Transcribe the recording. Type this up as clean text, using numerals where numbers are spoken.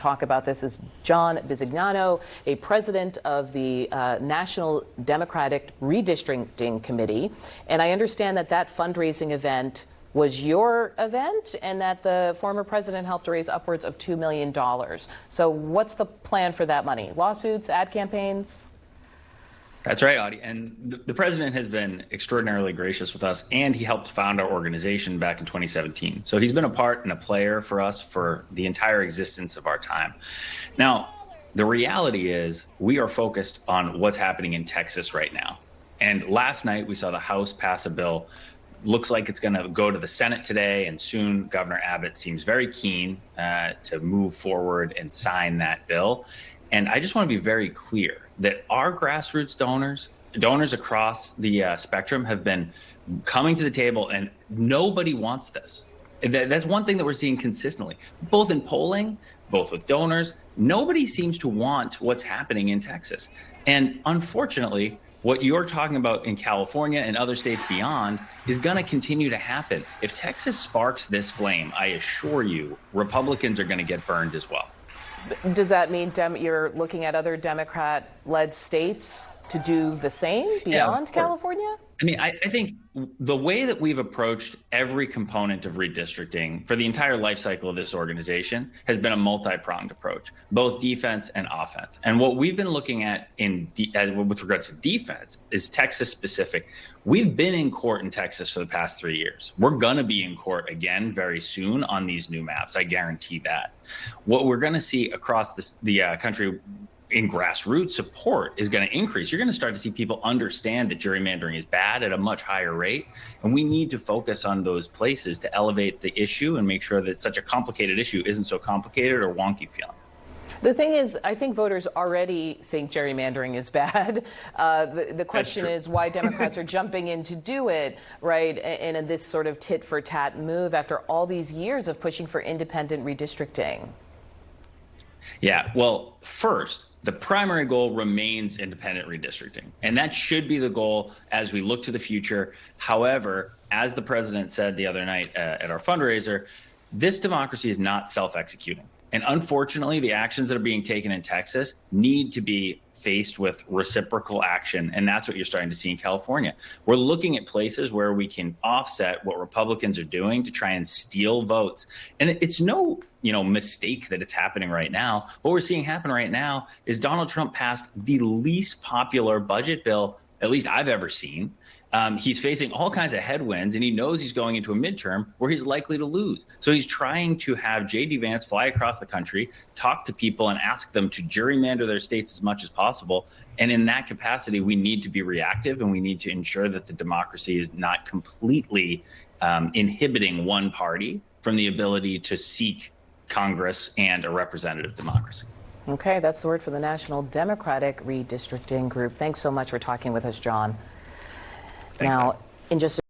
Talk about this is John Bisignano, a president of the National Democratic Redistricting Committee. And I understand that that fundraising event was your event and that the former president helped raise upwards of $2 million. So what's the plan for that money? Lawsuits, ad campaigns? That's right, Audie. And the president has been extraordinarily gracious with us, and he helped found our organization back in 2017. So he's been a part and a player for us for the entire existence of our time. Now, the reality is we are focused on what's happening in Texas right now. And last night we saw the House pass a bill. Looks like it's going to go to the Senate today, and soon Governor Abbott seems very keen to move forward and sign that bill. And I just want to be very clear that our grassroots donors across the spectrum have been coming to the table, and nobody wants this. That's one thing that we're seeing consistently, both in polling, both with donors. Nobody seems to want what's happening in Texas. And unfortunately, what you're talking about in California and other states beyond is going to continue to happen. If Texas sparks this flame, I assure you, Republicans are going to get burned as well. Does that mean you're looking at other Democrat-led states to do the same beyond California? I mean, I think the way that we've approached every component of redistricting for the entire life cycle of this organization has been a multi-pronged approach, both defense and offense. And what we've been looking at with regards to defense is Texas specific. We've been in court in Texas for the past 3 years. We're going to be in court again very soon on these new maps. I guarantee that. What we're going to see across the country in grassroots support is going to increase. You're going to start to see people understand that gerrymandering is bad at a much higher rate. And we need to focus on those places to elevate the issue and make sure that such a complicated issue isn't so complicated or wonky feeling. The thing is, I think voters already think gerrymandering is bad. The question is why Democrats are jumping in to do it, right, in this sort of tit-for-tat move after all these years of pushing for independent redistricting. Yeah, well, first, the primary goal remains independent redistricting, and that should be the goal as we look to the future. However, as the president said the other night at our fundraiser, this democracy is not self-executing. And unfortunately, the actions that are being taken in Texas need to be faced with reciprocal action. And that's what you're starting to see in California. We're looking at places where we can offset what Republicans are doing to try and steal votes. And it's no mistake that it's happening right now. What we're seeing happen right now is Donald Trump passed the least popular budget bill, at least I've ever seen. He's facing all kinds of headwinds, and he knows he's going into a midterm where he's likely to lose. So he's trying to have J.D. Vance fly across the country, talk to people, and ask them to gerrymander their states as much as possible. And in that capacity, we need to be reactive, and we need to ensure that the democracy is not completely inhibiting one party from the ability to seek Congress and a representative democracy. Okay, that's the word for the National Democratic Redistricting Group. Thanks so much for talking with us, John. Thanks, now, in just